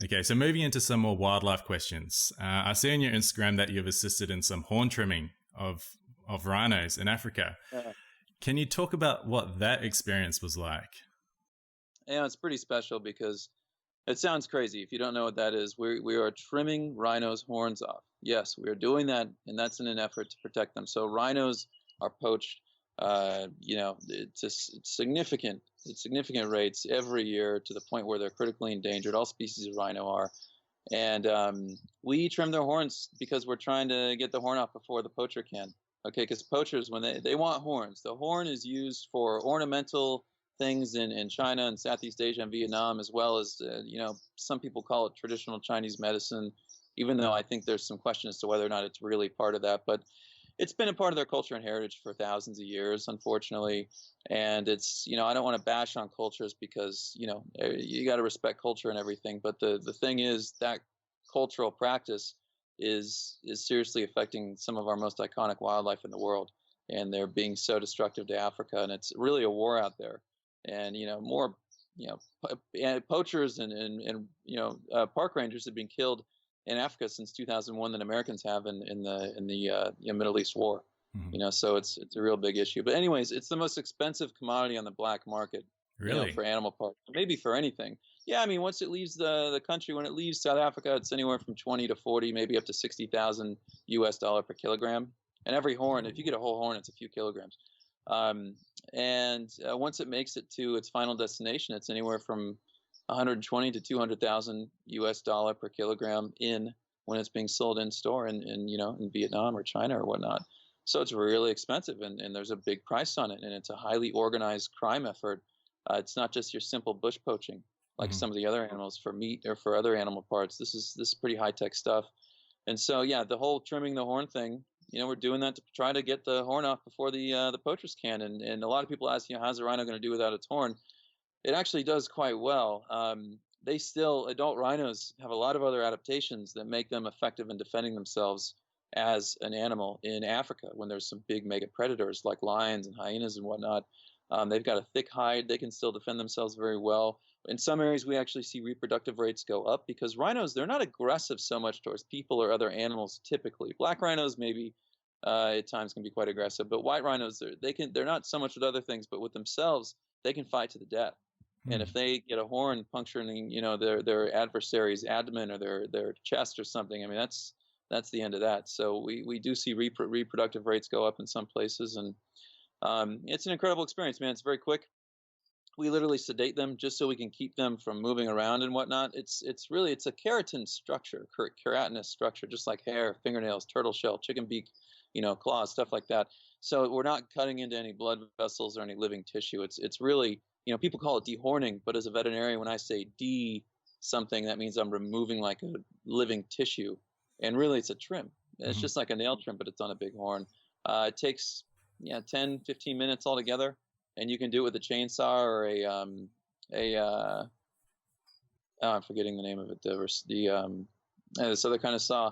Okay, so moving into some more wildlife questions. I see on your Instagram that you've assisted in some horn trimming of rhinos in Africa. Can you talk about what that experience was like? Yeah, it's pretty special because it sounds crazy. If you don't know what that is, we are trimming rhinos' horns off. Yes, we are doing that, and that's in an effort to protect them. So rhinos are poached, it's significant rates every year to the point where they're critically endangered. All species of rhino are. And we trim their horns because we're trying to get the horn off before the poacher can. Okay, because poachers, when they want horns, the horn is used for ornamental things in China and Southeast Asia and Vietnam, as well as, some people call it traditional Chinese medicine, even though I think there's some question as to whether or not it's really part of that. But it's been a part of their culture and heritage for thousands of years, unfortunately. And it's, I don't want to bash on cultures because, you got to respect culture and everything. But the thing is that cultural practice is seriously affecting some of our most iconic wildlife in the world. And they're being so destructive to Africa. And it's really a war out there. And, more, poachers and park rangers have been killed in Africa since 2001 than Americans have in the Middle East war. Mm-hmm. So it's a real big issue. But anyways, it's the most expensive commodity on the black market. Really? For animal parts, maybe for anything. Yeah, I mean, once it leaves the country, when it leaves South Africa, it's anywhere from 20 to 40, maybe up to $60,000 per kilogram. And every horn, if you get a whole horn, it's a few kilograms. And once it makes it to its final destination, it's anywhere from 120 to $200,000 per kilogram when it's being sold in store in Vietnam or China or whatnot. So it's really expensive, and there's a big price on it, and it's a highly organized crime effort. It's not just your simple bush poaching like some of the other animals for meat or for other animal parts. This is pretty high tech stuff. And so yeah, the whole trimming the horn thing, we're doing that to try to get the horn off before the poachers can. And a lot of people ask, how's a rhino going to do without its horn? It actually does quite well. Adult rhinos have a lot of other adaptations that make them effective in defending themselves as an animal in Africa when there's some big mega predators like lions and hyenas and whatnot. They've got a thick hide. They can still defend themselves very well. In some areas, we actually see reproductive rates go up because rhinos, they're not aggressive so much towards people or other animals typically. Black rhinos maybe at times can be quite aggressive, but white rhinos, they're not so much with other things, but with themselves, they can fight to the death. And if they get a horn puncturing, their adversary's abdomen or their chest or something, I mean, that's the end of that. So we do see reproductive rates go up in some places, and it's an incredible experience, man. It's very quick. We literally sedate them just so we can keep them from moving around and whatnot. It's a keratin structure, keratinous structure, just like hair, fingernails, turtle shell, chicken beak, claws, stuff like that. So we're not cutting into any blood vessels or any living tissue. It's really, people call it dehorning, but as a veterinarian, when I say something, that means I'm removing like a living tissue. And really, it's a trim. It's just like a nail trim, but it's on a big horn. It takes 10, 15 minutes altogether, and you can do it with a chainsaw or I'm forgetting the name of it, this other kind of saw.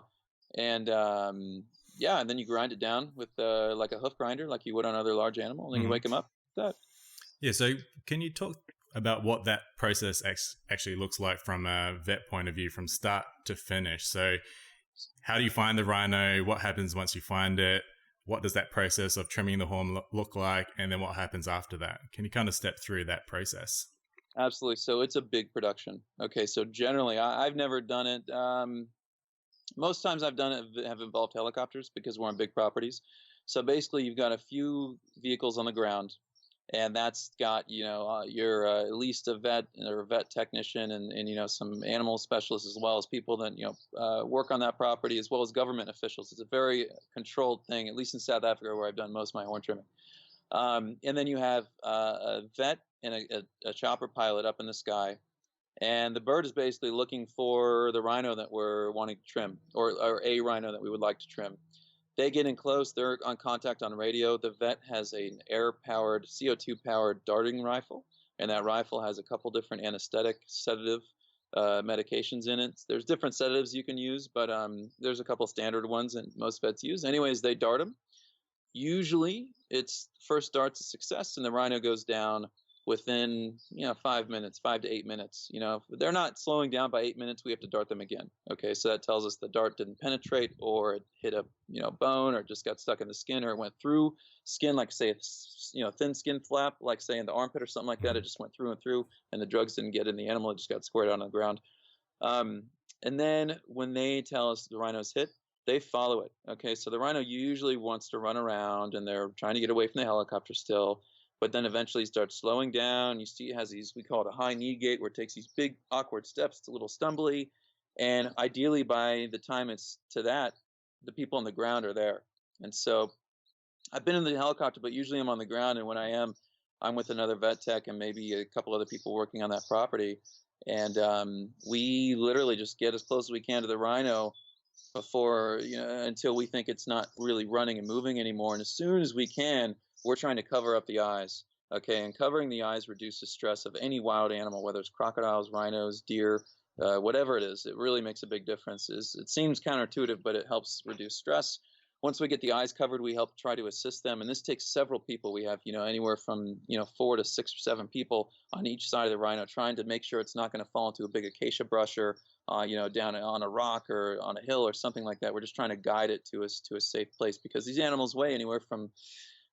And and then you grind it down with like a hoof grinder, like you would on other large animal, and then you wake them up with that. Yeah, so can you talk about what that process actually looks like from a vet point of view, from start to finish? So how do you find the rhino? What happens once you find it? What does that process of trimming the horn look like? And then what happens after that? Can you kind of step through that process? Absolutely. So it's a big production. Okay, so generally, I've never done it. Most times I've done it have involved helicopters because we're on big properties. So basically, you've got a few vehicles on the ground, and that's got your at least a vet or a vet technician and some animal specialists, as well as people that work on that property, as well as government officials. It's a very controlled thing, at least in South Africa where I've done most of my horn trimming. And then you have a vet and a chopper pilot up in the sky, and the bird is basically looking for the rhino that we're wanting to trim, or a rhino that we would like to trim. They get in close. They're on contact on radio. The vet has an air-powered, CO2-powered darting rifle, and that rifle has a couple different anesthetic, sedative medications in it. There's different sedatives you can use, but there's a couple standard ones that most vets use. Anyways, they dart them. Usually, it's first dart's a success, and the rhino goes down within 5 minutes, 5 to 8 minutes. If they're not slowing down by 8 minutes, we have to dart them again. Okay, so that tells us the dart didn't penetrate, or it hit a bone, or just got stuck in the skin, or it went through skin, like say thin skin flap, like say in the armpit or something like that. It just went through and through, and the drugs didn't get in the animal. It just got squared out on the ground. And then when they tell us the rhino's hit, they follow it. Okay, so the rhino usually wants to run around, and they're trying to get away from the helicopter still, but then eventually starts slowing down. You see it has these, we call it a high knee gait, where it takes these big awkward steps. It's a little stumbly, and ideally by the time it's to that, the people on the ground are there. And so I've been in the helicopter, but usually I'm on the ground, and when I am, I'm with another vet tech and maybe a couple other people working on that property. And we literally just get as close as we can to the rhino before, until we think it's not really running and moving anymore. And as soon as we can, we're trying to cover up the eyes. Okay, and covering the eyes reduces stress of any wild animal, whether it's crocodiles, rhinos, deer, whatever it is. It really makes a big difference. It seems counterintuitive, but it helps reduce stress. Once we get the eyes covered, we help try to assist them, and this takes several people. We have, anywhere from 4 to 6 or 7 people on each side of the rhino, trying to make sure it's not going to fall into a big acacia brush, or down on a rock or on a hill or something like that. We're just trying to guide it to a safe place, because these animals weigh anywhere from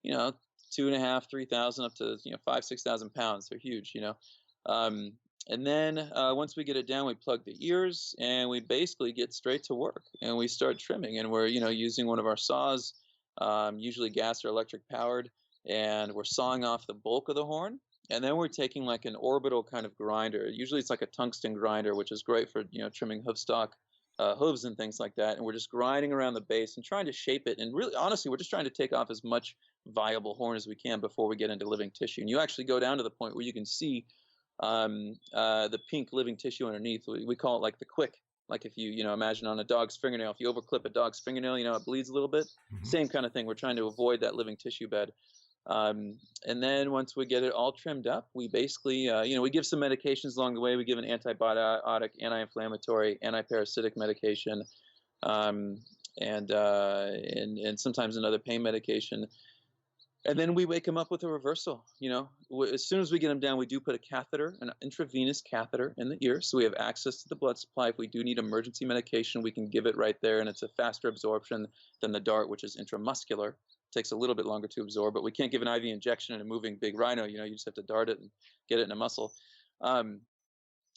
2.5, 3,000 up to 5,000-6,000 pounds. They're huge. And then once we get it down, we plug the ears, and we basically get straight to work, and we start trimming. And we're using one of our saws, usually gas or electric powered, and we're sawing off the bulk of the horn. And then we're taking like an orbital kind of grinder. Usually it's like a tungsten grinder, which is great for trimming hoofstock, hooves and things like that. And we're just grinding around the base and trying to shape it. And really, honestly, we're just trying to take off as much viable horn as we can before we get into living tissue. And you actually go down to the point where you can see the pink living tissue underneath. We call it like the quick. Like if you imagine on a dog's fingernail, if you overclip a dog's fingernail, it bleeds a little bit. Same kind of thing. We're trying to avoid that living tissue bed. And then once we get it all trimmed up, we basically, we give some medications along the way. We give an antibiotic, anti-inflammatory, anti-parasitic medication, and sometimes another pain medication. And then we wake them up with a reversal. As soon as we get them down, we do put a catheter, an intravenous catheter in the ear, so we have access to the blood supply. If we do need emergency medication, we can give it right there, and it's a faster absorption than the dart, which is intramuscular. It takes a little bit longer to absorb, but we can't give an IV injection in a moving big rhino. You just have to dart it and get it in a muscle.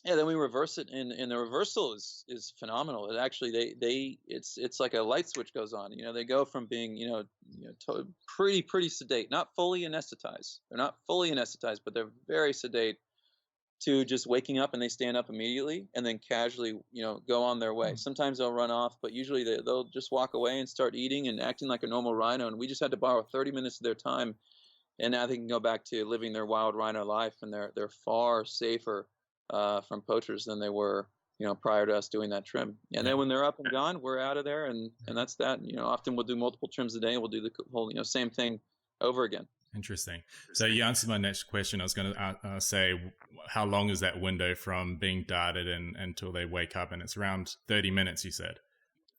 Then we reverse it, and the reversal is phenomenal. It actually it's like a light switch goes on. They go from being pretty sedate, not fully anesthetized. They're not fully anesthetized, but they're very sedate, to just waking up, and they stand up immediately and then casually go on their way. Sometimes they'll run off, but usually they'll just walk away and start eating and acting like a normal rhino. And we just had to borrow 30 minutes of their time, and now they can go back to living their wild rhino life, and they're far safer from poachers than they were prior to us doing that trim. And then when they're up and gone, we're out of there, and that's that. Often we'll do multiple trims a day, and we'll do the whole same thing over again. Interesting. So you answered my next question. I was going to say, how long is that window from being darted until they wake up? And it's around 30 minutes, you said.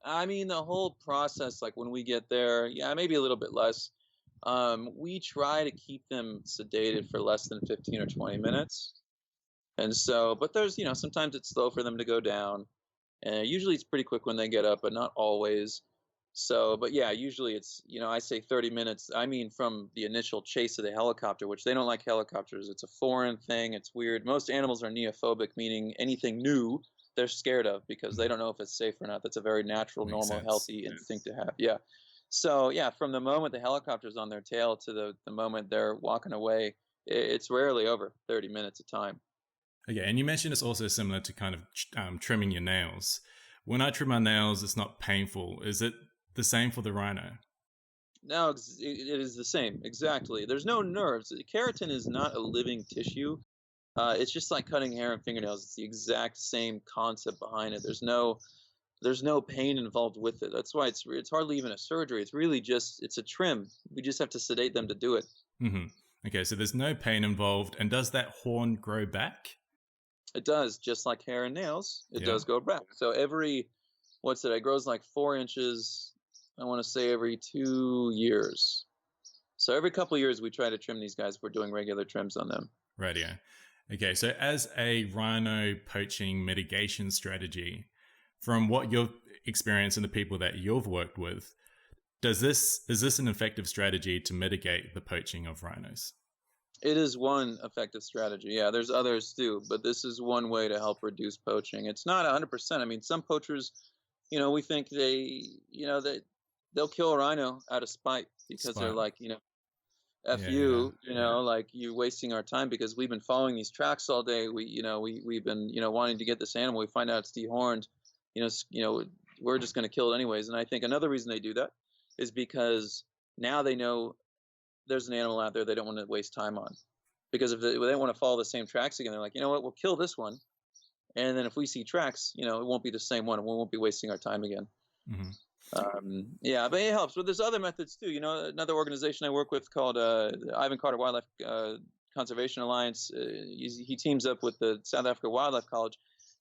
I mean, the whole process, like when we get there, maybe a little bit less. We try to keep them sedated for less than 15 or 20 minutes. And so, but there's, sometimes it's slow for them to go down. And usually it's pretty quick when they get up, but not always. So, but usually it's, I say 30 minutes. I mean, from the initial chase of the helicopter, which they don't like helicopters. It's a foreign thing. It's weird. Most animals are neophobic, meaning anything new they're scared of, because they don't know if it's safe or not. That's a very natural, normal, healthy instinct to have. Yeah. So, from the moment the helicopter's on their tail to the moment they're walking away, it's rarely over 30 minutes of time. Okay, and you mentioned it's also similar to kind of trimming your nails. When I trim my nails, it's not painful. Is it the same for the rhino? No, it is the same. Exactly. There's no nerves. Keratin is not a living tissue. It's just like cutting hair and fingernails. It's the exact same concept behind it. There's no pain involved with it. That's why it's hardly even a surgery. It's really just, it's a trim. We just have to sedate them to do it. Mm-hmm. Okay, so there's no pain involved. And does that horn grow back? It does, just like hair and nails. It does go back. So it grows like 4 inches, I want to say every 2 years. So every couple of years we try to trim these guys if we're doing regular trims on them. Radio. Okay, so as a rhino poaching mitigation strategy, from what you've experienced and the people that you've worked with, is this an effective strategy to mitigate the poaching of rhinos? It is one effective strategy. Yeah, there's others too, but this is one way to help reduce poaching. It's not 100%. I mean, some poachers, we think they'll kill a rhino out of spite because they're Spot. like, F Yeah. you, like you're wasting our time because we've been following these tracks all day. We've been, wanting to get this animal. We find out it's dehorned, we're just going to kill it anyways. And I think another reason they do that is because now they know there's an animal out there they don't want to waste time on. Because if they don't want to follow the same tracks again, they're like, you know what, we'll kill this one. And then if we see tracks, it won't be the same one and we won't be wasting our time again. Mm-hmm. Yeah, but it helps. But there's other methods too. Another organization I work with called Ivan Carter Wildlife Conservation Alliance. He teams up with the South Africa Wildlife College.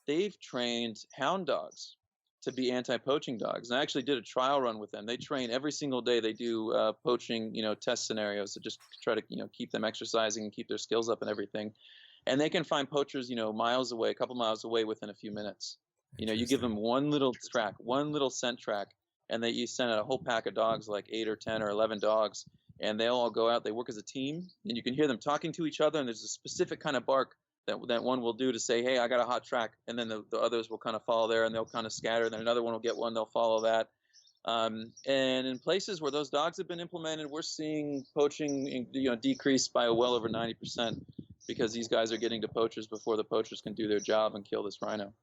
They've trained hound dogs to be anti-poaching dogs. And I actually did a trial run with them. They train every single day. They do poaching, test scenarios to just try to, keep them exercising and keep their skills up and everything. And they can find poachers, miles away, a couple miles away within a few minutes. You give them one little track, one little scent track, and you send out a whole pack of dogs, like 8 or 10 or 11 dogs, and they all go out. They work as a team, and you can hear them talking to each other. And there's a specific kind of bark that one will do to say, hey, I got a hot track. And then the others will kind of follow there, and they'll kind of scatter. Then another one will get one. They'll follow that. And in places where those dogs have been implemented, we're seeing poaching, decrease by well over 90%, because these guys are getting to poachers before the poachers can do their job and kill this rhino.